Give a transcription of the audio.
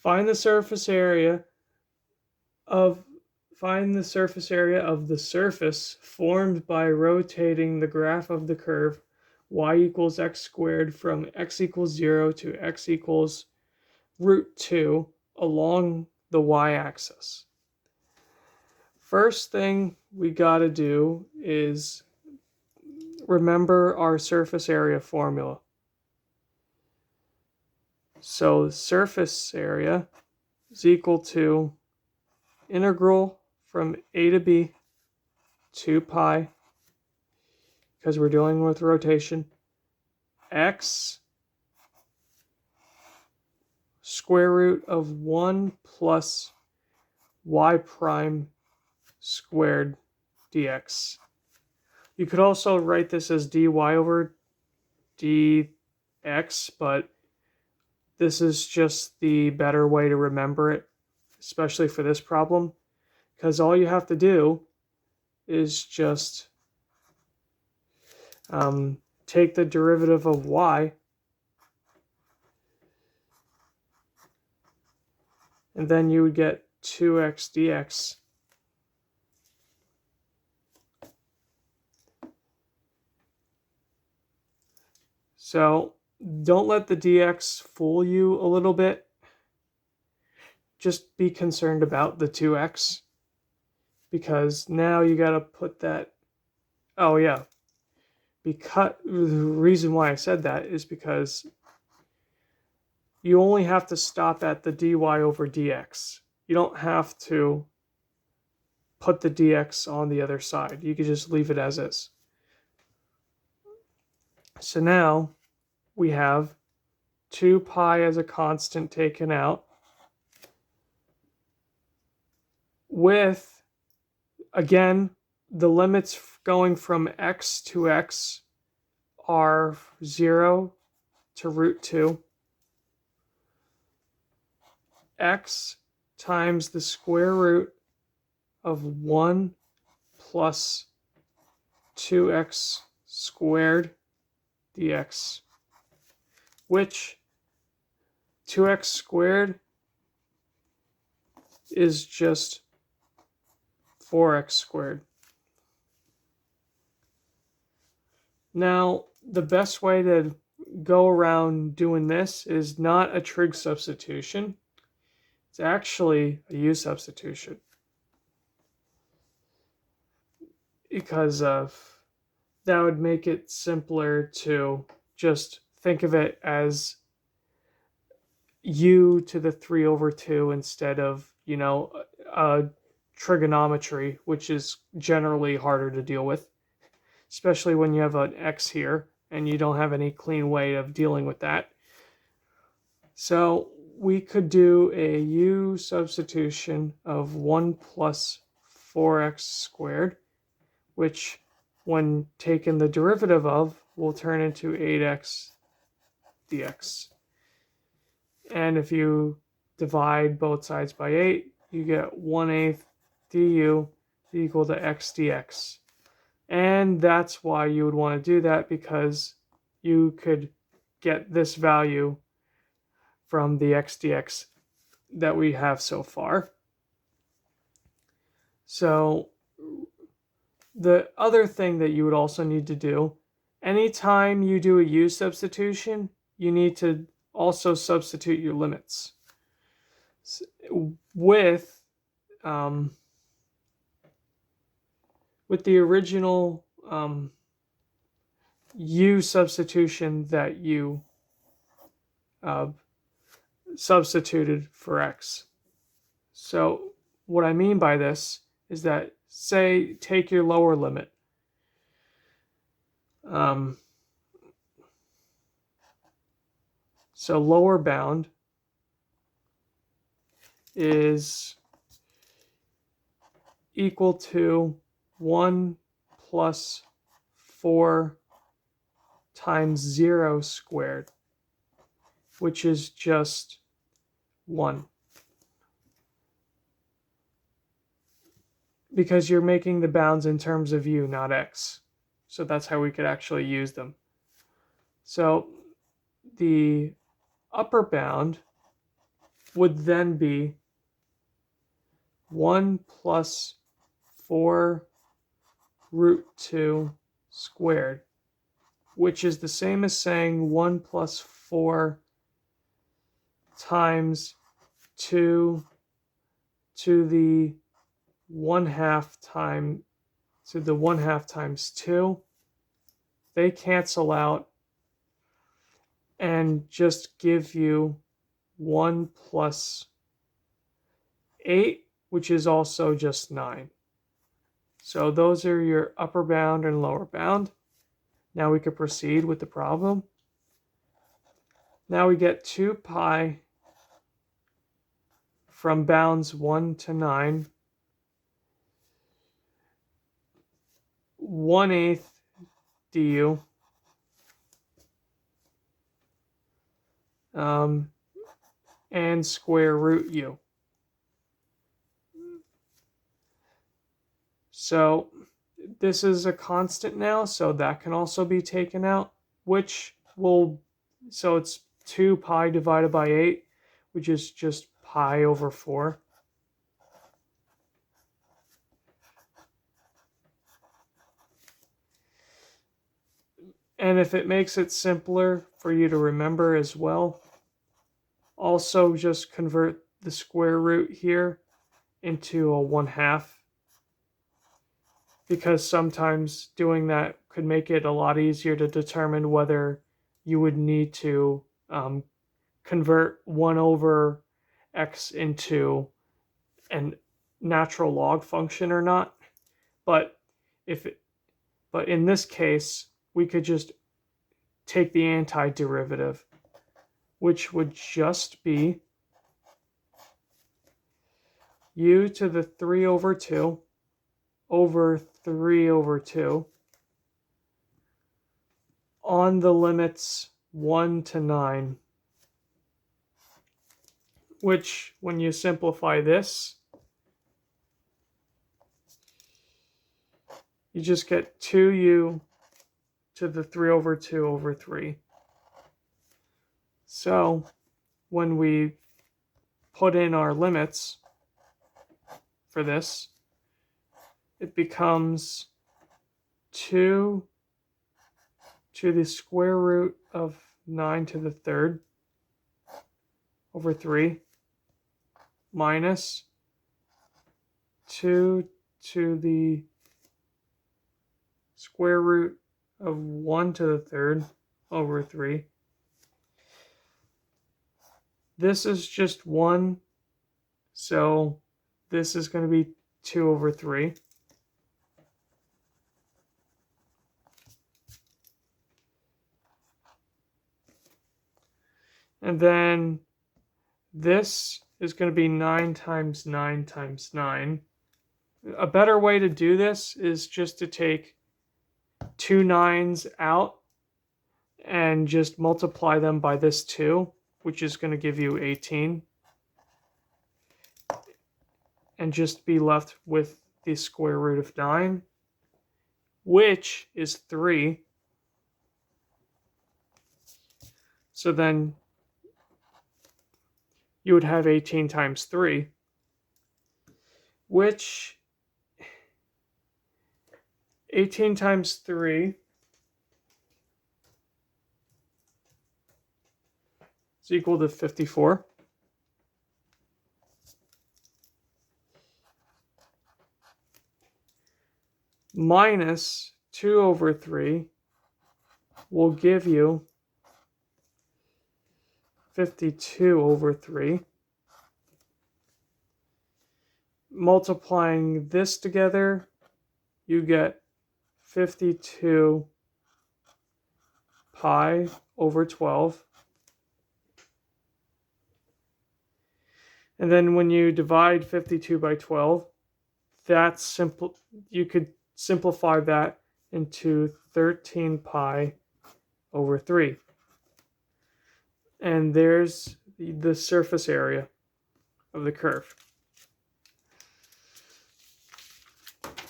Find the surface area of the surface formed by rotating the graph of the curve y equals x squared from x equals 0 to x equals root 2 along the y-axis. First thing we got to do is remember our surface area formula. So surface area is equal to integral from a to b 2 pi, because we're dealing with rotation, x square root of 1 plus y prime squared dx. You could also write this as dy over dx, but this is just the better way to remember it, especially for this problem, because all you have to do is just take the derivative of y and then you would get 2x dx. So don't let the dx fool you a little bit. Just be concerned about the 2x, because now you got to put that. Oh yeah, because the reason why I said that is because you only have to stop at the dy over dx. You don't have to put the dx on the other side. You could just leave it as is. So now we have 2 pi as a constant taken out, with, again, the limits going from x to x are 0 to root 2. X times the square root of 1 plus 2x squared dx, which 2x squared is just 4x squared. Now, the best way to go around doing this is not a trig substitution. It's actually a u substitution, because of that would make it simpler to just think of it as u to the 3 over 2 instead of, trigonometry, which is generally harder to deal with, especially when you have an x here and you don't have any clean way of dealing with that. So we could do a u substitution of 1 plus 4x squared, which when taken the derivative of will turn into 8x dx. And if you divide both sides by 8, you get 1/8 du equal to x dx. And that's why you would want to do that, because you could get this value from the x dx that we have so far. So the other thing that you would also need to do, anytime you do a u substitution, you need to also substitute your limits. With the original u substitution that you substituted for x. So what I mean by this is that, say, take your lower limit. So lower bound is equal to 1 plus 4 times 0 squared, which is just 1. Because you're making the bounds in terms of u, not x. So that's how we could actually use them. So the upper bound would then be 1 plus 4 root 2 squared, which is the same as saying 1 plus 4 times 2 to the 1/2 times 2. They cancel out and just give you 1 plus 8, which is also just 9. So those are your upper bound and lower bound. Now we could proceed with the problem. Now we get 2 pi from bounds 1 to 9, 1/8 du, and square root u. So this is a constant now, so that can also be taken out, which will, so it's 2 pi divided by 8, which is just pi over 4. And if it makes it simpler for you to remember as well, also just convert the square root here into a 1/2, because sometimes doing that could make it a lot easier to determine whether you would need to convert 1 over x into a natural log function or not. But in this case, we could just take the antiderivative, which would just be u to the 3 over 2 over 3 over 2 on the limits 1 to 9, which, when you simplify this, you just get 2u to the 3 over 2 over 3. So when we put in our limits for this, it becomes 2 to the square root of 9 to the 3rd over 3 minus 2 to the square root of 1 to the 3rd over 3. This is just 1, so this is going to be 2 over 3. And then this is going to be 9 times 9 times 9. A better way to do this is just to take 2 9s out and just multiply them by this 2, which is going to give you 18. And just be left with the square root of 9, which is 3. So then you would have 18 times 3, which 18 times 3 is equal to 54. Minus 2 over 3 will give you 52 over 3. Multiplying this together, you get 52 pi over 12. And then when you divide 52 by 12, that's simple. You could simplify that into 13 pi over 3. And there's the surface area of the curve.